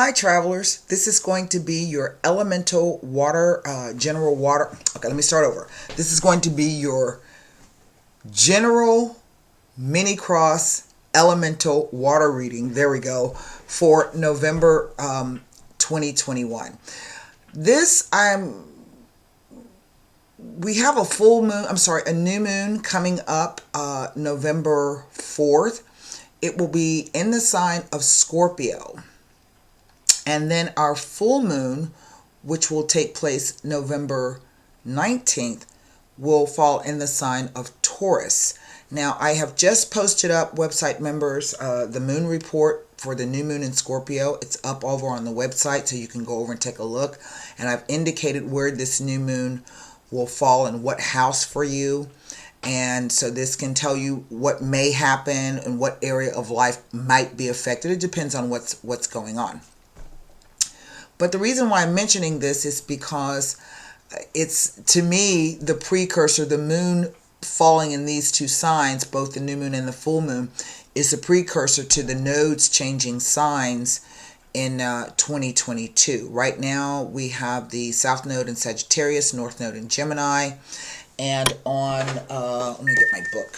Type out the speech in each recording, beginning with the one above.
Hi travelers, this is going to be your elemental water, general water. Okay, let me start over. This is going to be your general mini cross elemental water reading. There we go, for November 2021. We have a full moon, a new moon coming up November 4th. It will be in the sign of Scorpio. And then our full moon, which will take place November 19th, will fall in the sign of Taurus. Now, I have just posted up, website members, the moon report for the new moon in Scorpio. It's up over on the website, so you can go over and take a look. And I've indicated where this new moon will fall in what house for you. And so this can tell you what may happen and what area of life might be affected. It depends on what's going on. But the reason why I'm mentioning this is because it's, to me, the precursor. The moon falling in these two signs, both the new moon and the full moon, is the precursor to the nodes changing signs in 2022. Right now, we have the South Node in Sagittarius, North Node in Gemini, and on, let me get my book.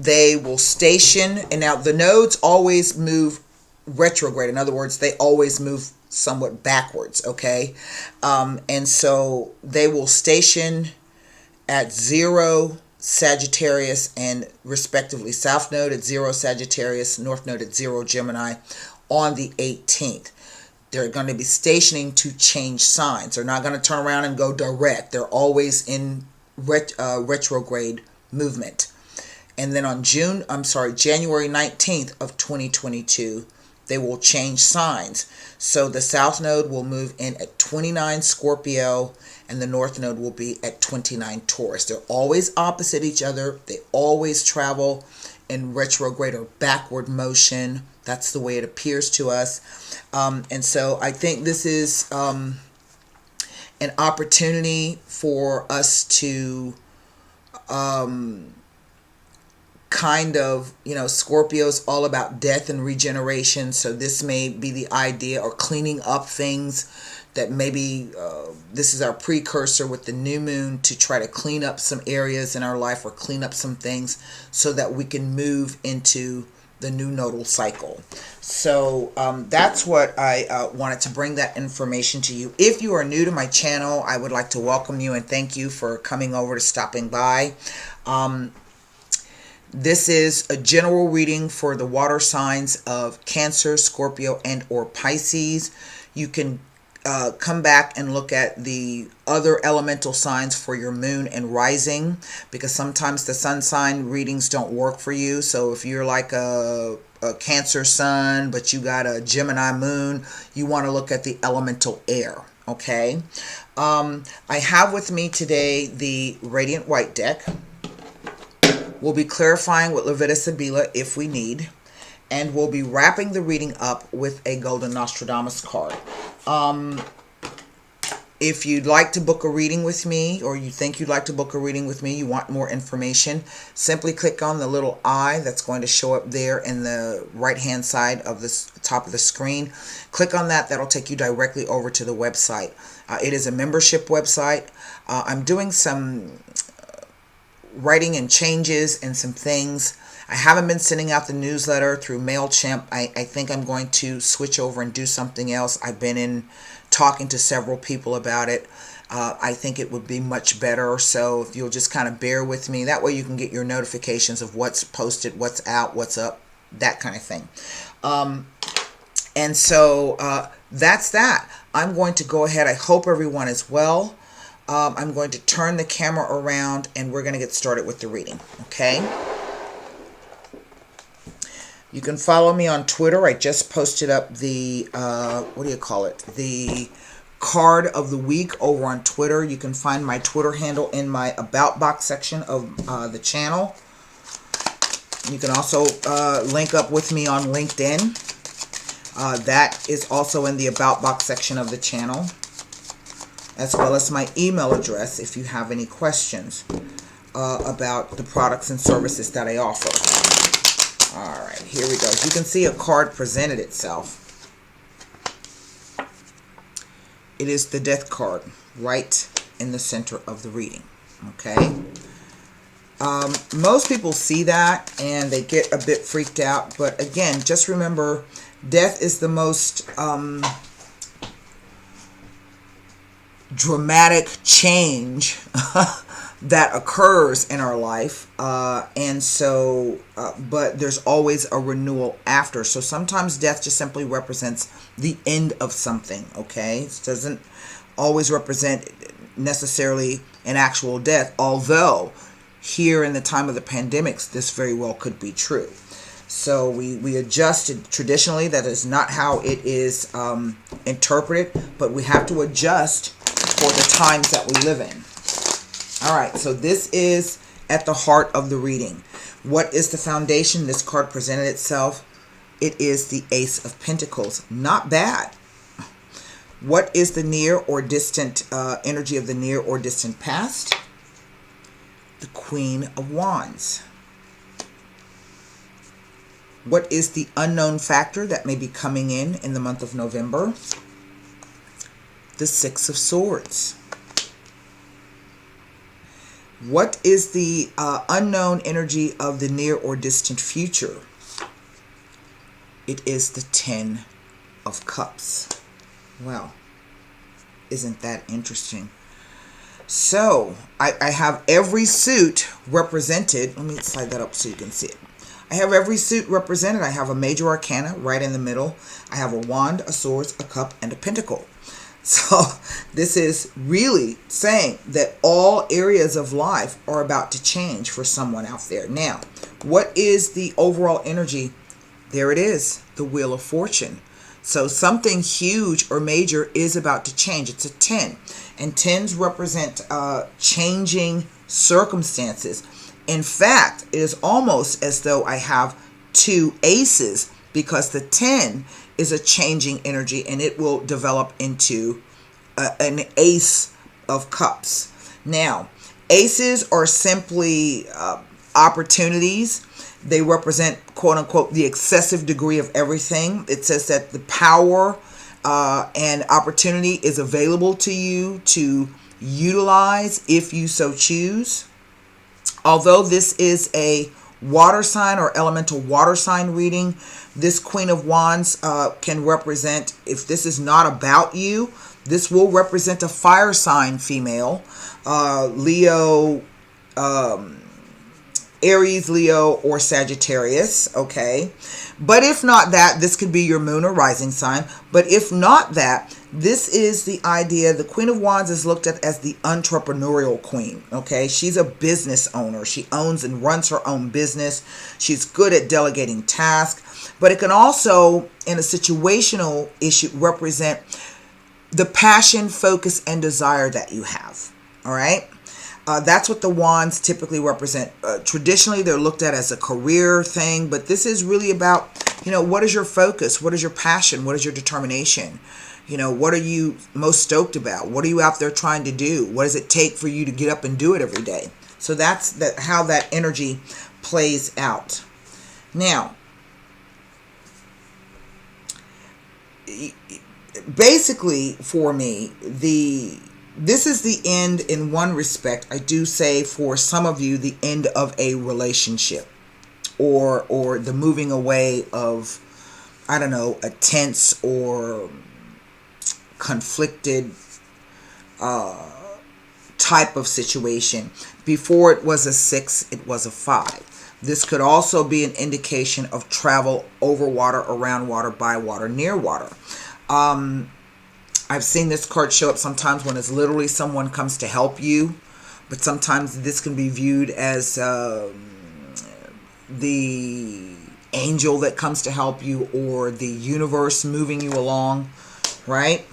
They will station, and now the nodes always move retrograde. In other words, they always move somewhat backwards, okay? And so they will station at 0 Sagittarius and respectively South Node at 0 Sagittarius, North Node at 0 Gemini on the 18th. They're going to be stationing to change signs. They're not going to turn around and go direct. They're always in retrograde movement. And then on January 19th of 2022, they will change signs. So the South Node will move in at 29 Scorpio, and the North Node will be at 29 Taurus. They're always opposite each other. They always travel in retrograde or backward motion. That's the way it appears to us. And so I think this is an opportunity for us to Scorpio's all about death and regeneration. So this may be the idea, or cleaning up things that maybe this is our precursor with the new moon, to try to clean up some areas in our life or clean up some things so that we can move into the new nodal cycle. So that's what I wanted to bring that information to you. If you are new to my channel, I would like to welcome you and thank you for coming over, to stopping by. This is a general reading for the water signs of Cancer, Scorpio, and or Pisces. You can come back and look at the other elemental signs for your moon and rising, because sometimes the sun sign readings don't work for you. So if you're like a Cancer sun, but you got a Gemini moon, you want to look at the elemental air, okay? I have with me today the Radiant White deck. We'll be clarifying with Levita Sibila if we need. And we'll be wrapping the reading up with a Golden Nostradamus card. If you'd like to book a reading with me, or you think you'd like to book a reading with me, you want more information, simply click on the little eye that's going to show up there in the right-hand side of the top of the screen. Click on that. That'll take you directly over to the website. It is a membership website. I'm doing some writing and changes and some things. I haven't been sending out the newsletter through MailChimp. I think I'm going to switch over and do something else. I've been talking to several people about it. I think it would be much better. So if you'll just kind of bear with me, that way you can get your notifications of what's posted, what's out, what's up, that kind of thing. And so that's that. I'm going to go ahead. I hope everyone is well. I'm going to turn the camera around and we're going to get started with the reading, okay? You can follow me on Twitter. I just posted up the, the card of the week over on Twitter. You can find my Twitter handle in my About box section of the channel. You can also link up with me on LinkedIn. That is also in the About box section of the channel, as well as my email address if you have any questions about the products and services that I offer. All right, here we go. As you can see, a card presented itself. It is the Death card right in the center of the reading. Okay. Most people see that and they get a bit freaked out. But again, just remember, death is the most dramatic change that occurs in our life, and so but there's always a renewal after. So sometimes death just simply represents the end of something. Okay, it doesn't always represent necessarily an actual death, although here in the time of the pandemics this very well could be true. So we adjusted. Traditionally, that is not how it is interpreted, but we have to adjust for the times that we live in. All right, so this is at the heart of the reading. What is the foundation? This card presented itself. It is the Ace of Pentacles. Not bad. What is the near or distant energy of the near or distant past? The Queen of Wands. What is the unknown factor that may be coming in the month of November? The Six of Swords. What is the unknown energy of the near or distant future? It is the Ten of Cups. Wow. Isn't that interesting? So, I have every suit represented. Let me slide that up so you can see it. I have every suit represented. I have a major arcana right in the middle. I have a wand, a swords, a cup, and a pentacle. So this is really saying that all areas of life are about to change for someone out there. Now, what is the overall energy? There it is, the Wheel of Fortune. So something huge or major is about to change. It's a 10. And 10s represent changing circumstances. In fact, it is almost as though I have two aces, because the 10 is a changing energy and it will develop into an Ace of Cups. Now, aces are simply opportunities. They represent, quote unquote, the excessive degree of everything. It says that the power and opportunity is available to you to utilize if you so choose. Although this is a water sign or elemental water sign reading, this Queen of Wands can represent, if this is not about you, this will represent a fire sign female, Leo, Aries, Leo, or Sagittarius, okay? But if not that, this could be your moon or rising sign. But if not that, this is the idea. The Queen of Wands is looked at as the entrepreneurial queen, okay? She's a business owner. She owns and runs her own business. She's good at delegating tasks. But it can also, in a situational issue, represent the passion, focus, and desire that you have, all right? That's what the wands typically represent. Traditionally, they're looked at as a career thing, but this is really about, what is your focus? What is your passion? What is your determination? What are you most stoked about? What are you out there trying to do? What does it take for you to get up and do it every day? So that's how that energy plays out. Now, basically for me, this is the end in one respect. I do say for some of you, the end of a relationship or the moving away of, I don't know, a tense or conflicted type of situation. Before it was a 6, it was a 5. This could also be an indication of travel over water, around water, by water, near water. I've seen this card show up sometimes when it's literally someone comes to help you, but sometimes this can be viewed as the angel that comes to help you, or the universe moving you along, right?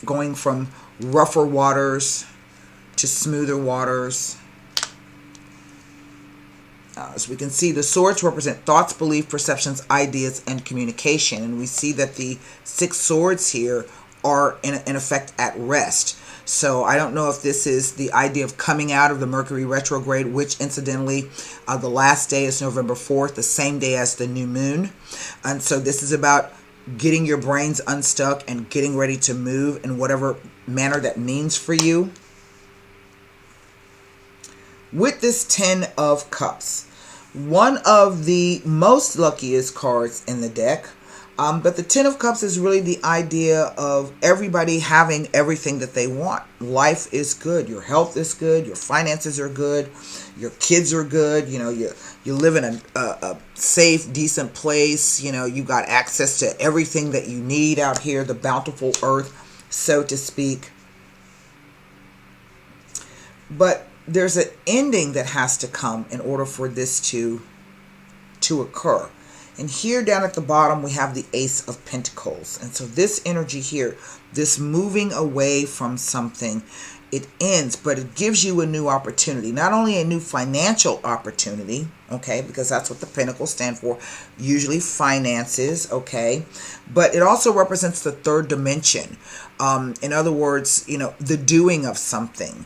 Going from rougher waters to smoother waters. As we can see, the swords represent thoughts, belief, perceptions, ideas, and communication. And we see that the 6 swords here are in effect at rest. So I don't know if this is the idea of coming out of the Mercury retrograde, which incidentally, the last day is November 4th, the same day as the new moon. And so this is about getting your brains unstuck and getting ready to move in whatever manner that means for you. With this 10 of Cups, one of the most luckiest cards in the deck. But the 10 of Cups is really the idea of everybody having everything that they want. Life is good. Your health is good. Your finances are good. Your kids are good. You know, you live in a safe, decent place. You know, you got access to everything that you need out here, the bountiful earth, so to speak. But there's an ending that has to come in order for this to occur. And here down at the bottom, we have the Ace of Pentacles. And so this energy here, this moving away from something, it ends, but it gives you a new opportunity. Not only a new financial opportunity, okay, because that's what the Pentacles stand for, usually finances, okay, but it also represents the third dimension. In other words, you know, the doing of something.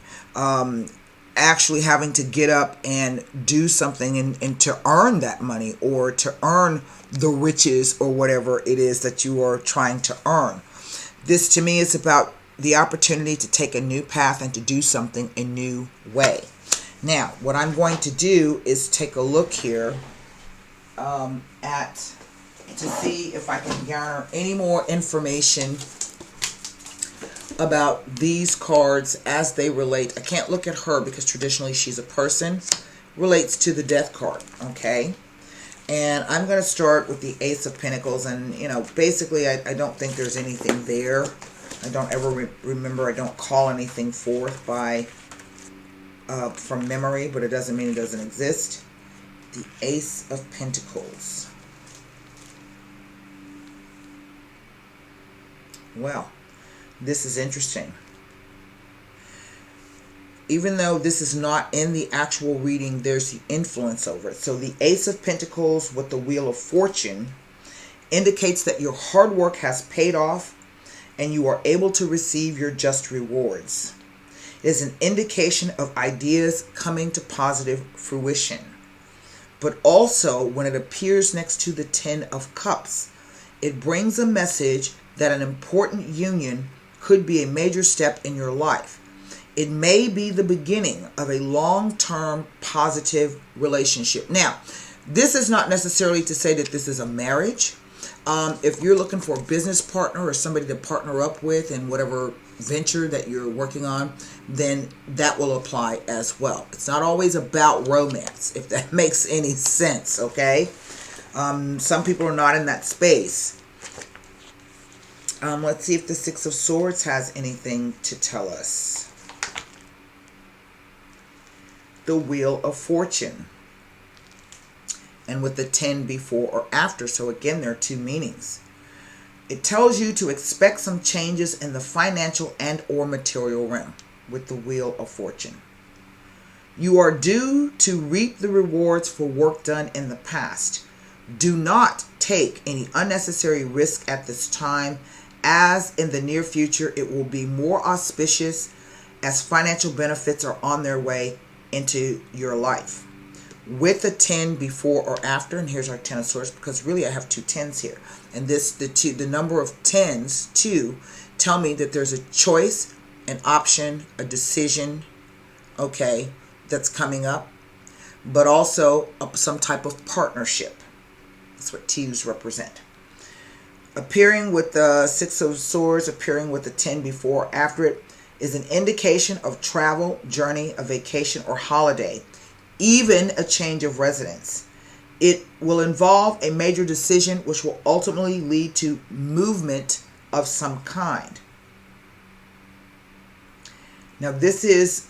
Actually having to get up and do something and to earn that money or to earn the riches or whatever it is that you are trying to earn. This to me is about the opportunity to take a new path and to do something a new way. Now, what I'm going to do is take a look here to see if I can garner any more information about these cards as they relate. I can't look at her because traditionally she's a person. Relates to the Death card, okay? And I'm going to start with the Ace of Pentacles. And, you know, basically I don't think there's anything there. I don't ever remember, I don't call anything forth by from memory, but it doesn't mean it doesn't exist. The Ace of Pentacles. Well, this is interesting. Even though this is not in the actual reading, there's the influence over it. So the Ace of Pentacles with the Wheel of Fortune indicates that your hard work has paid off and you are able to receive your just rewards. It is an indication of ideas coming to positive fruition. But also, when it appears next to the 10 of Cups, it brings a message that an important union could be a major step in your life. It may be the beginning of a long-term positive relationship. Now, this is not necessarily to say that this is a marriage. If you're looking for a business partner or somebody to partner up with in whatever venture that you're working on, then that will apply as well. It's not always about romance, if that makes any sense, okay? Some people are not in that space. Let's see if the Six of Swords has anything to tell us. The Wheel of Fortune. And with the 10 before or after. So again, there are two meanings. It tells you to expect some changes in the financial and or material realm with the Wheel of Fortune. You are due to reap the rewards for work done in the past. Do not take any unnecessary risk at this time, as in the near future it will be more auspicious as financial benefits are on their way into your life. With the 10 before or after, and here's our 10 of Swords, because really I have two 10s here, and the number of 10s too tell me that there's a choice, an option, a decision, okay, that's coming up, but also some type of partnership. That's what 2s represent. Appearing with the 6 of Swords, appearing with the 10 before or after it, is an indication of travel, journey, a vacation, or holiday, even a change of residence. It will involve a major decision which will ultimately lead to movement of some kind. Now this is,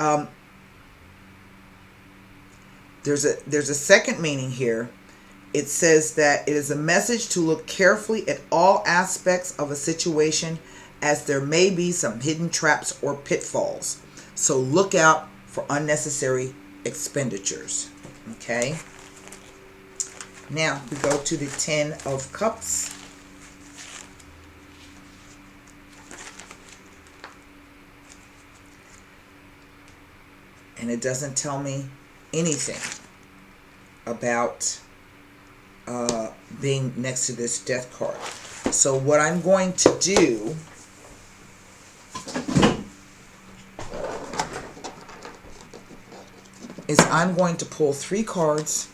there's a second meaning here. It says that it is a message to look carefully at all aspects of a situation, as there may be some hidden traps or pitfalls. So look out for unnecessary expenditures. Okay. Now we go to the 10 of Cups. And it doesn't tell me anything about being next to this death card. So what I'm going to do is I'm going to pull 3 cards.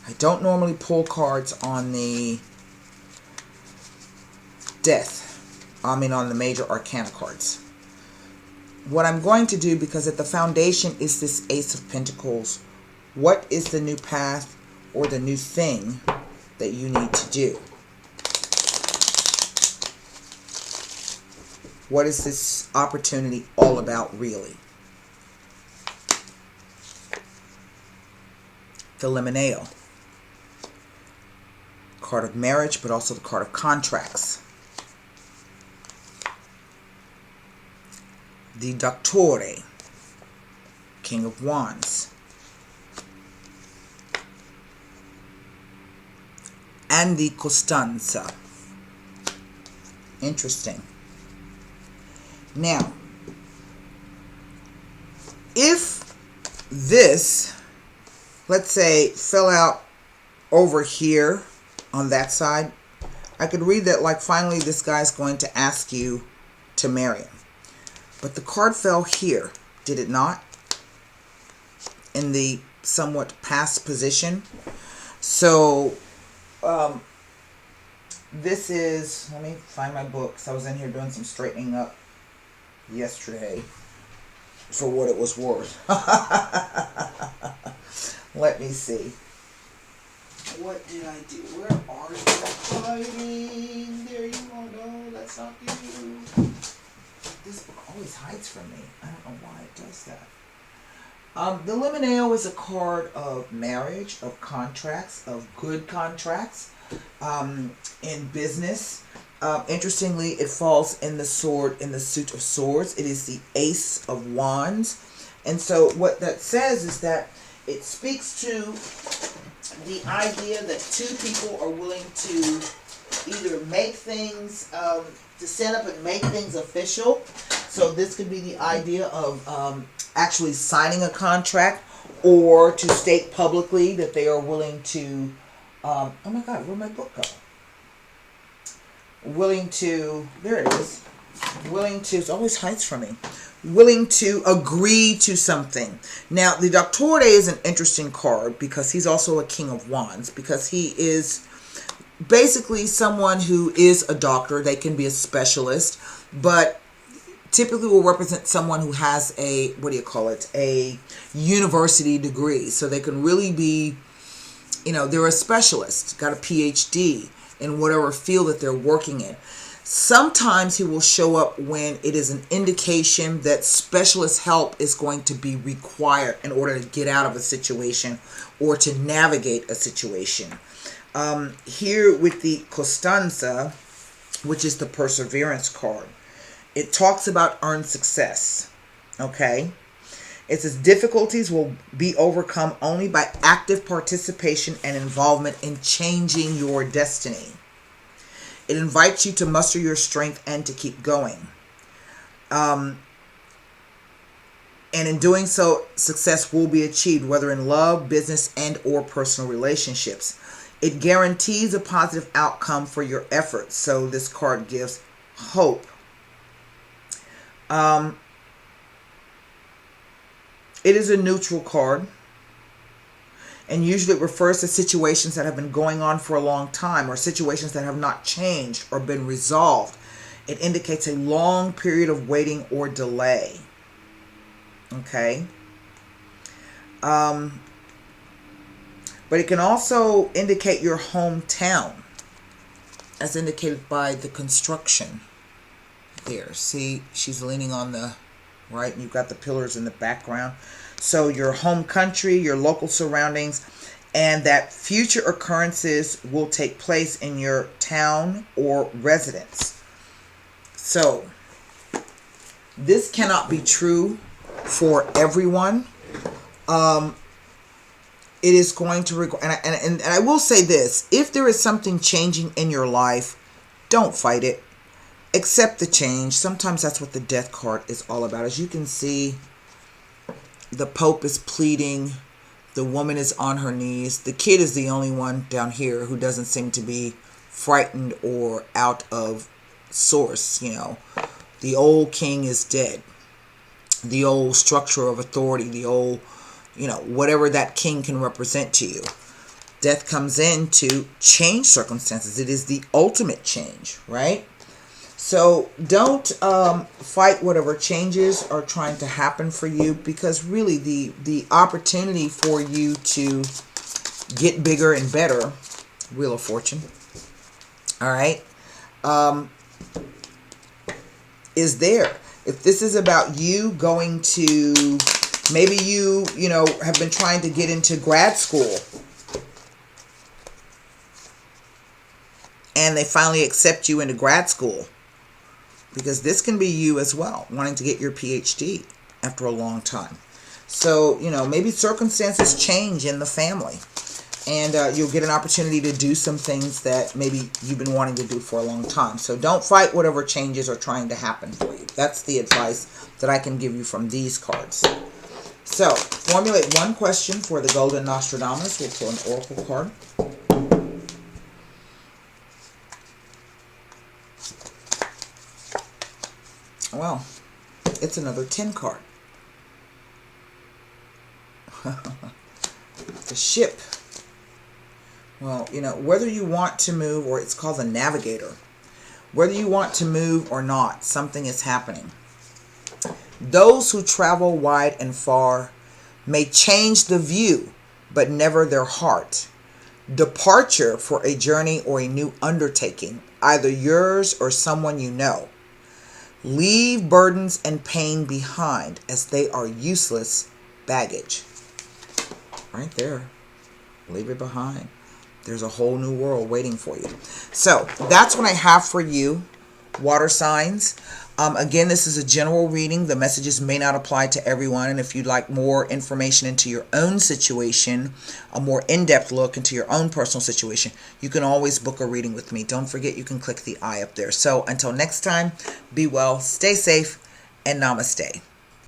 I don't normally pull cards on the on the major arcana cards. What I'm going to do, because at the foundation is this Ace of Pentacles, what is the new path or the new thing that you need to do? What is this opportunity all about, really? The Liminale. Card of marriage, but also the card of contracts. The Doctore, King of Wands. And the Costanza. Interesting. Now, if this, let's say, fell out over here on that side, I could read that like finally this guy's going to ask you to marry him. But the card fell here, did it not? In the somewhat past position. So, this is, let me find my books. I was in here doing some straightening up yesterday for what it was worth. Let me see. What did I do? Where are you hiding? There you are. No, that's not you. This book always hides from me. I don't know why it does that. The Liminale is a card of marriage, of contracts, of good contracts in business. Interestingly, it falls in the suit of swords. It is the Ace of Wands. And so what that says is that it speaks to the idea that 2 people are willing to either make things, to stand up and make things official. So this could be the idea of actually signing a contract, or to state publicly that they are willing to, oh my God, where'd my book go? Willing to, there it is, willing to, it always hides from me, willing to agree to something. Now, the Doctore is an interesting card because he's also a King of Wands, because he is basically someone who is a doctor. They can be a specialist, but typically will represent someone who has a, a university degree. So they can really be, they're a specialist, got a PhD in whatever field that they're working in. Sometimes he will show up when it is an indication that specialist help is going to be required in order to get out of a situation or to navigate a situation. Here with the Costanza, which is the perseverance card, it talks about earned success. Okay? It says difficulties will be overcome only by active participation and involvement in changing your destiny. It invites you to muster your strength and to keep going. And in doing so, success will be achieved, whether in love, business, and or personal relationships. It guarantees a positive outcome for your efforts. So this card gives hope. It is a neutral card. And usually it refers to situations that have been going on for a long time, or situations that have not changed or been resolved. It indicates a long period of waiting or delay. Okay. But it can also indicate your hometown, as indicated by the construction there. See, she's leaning on the right, and you've got the pillars in the background. So your home country, your local surroundings, and that future occurrences will take place in your town or residence. So this cannot be true for everyone. It is going to require, and I will say this, if there is something changing in your life, Don't fight it. Accept the change. Sometimes that's what the death card is all about. As you can see, the Pope is pleading. The woman is on her knees. The kid is the only one down here who doesn't seem to be frightened or out of source. The old king is dead. The old structure of authority, the old, whatever that king can represent to you. Death comes in to change circumstances. It is the ultimate change, right? So don't fight whatever changes are trying to happen for you, because really the opportunity for you to get bigger and better, Wheel of Fortune, all right, is there. If this is about you going to, maybe you have been trying to get into grad school and they finally accept you into grad school, because this can be you as well, wanting to get your PhD after a long time. So, maybe circumstances change in the family, and you'll get an opportunity to do some things that maybe you've been wanting to do for a long time. So don't fight whatever changes are trying to happen for you. That's the advice that I can give you from these cards. So, formulate one question for the Golden Nostradamus. We'll pull an oracle card. Well, it's another 10 card. The ship. Well, whether you want to move, or it's called the Navigator. Whether you want to move or not, something is happening. Those who travel wide and far may change the view, but never their heart. Departure for a journey or a new undertaking, either yours or someone you know. Leave burdens and pain behind, as they are useless baggage. Right there. Leave it behind. There's a whole new world waiting for you. So that's what I have for you, water signs. Again, this is a general reading. The messages may not apply to everyone. And if you'd like more information into your own situation, a more in-depth look into your own personal situation, you can always book a reading with me. Don't forget, you can click the I up there. So until next time, be well, stay safe, and namaste.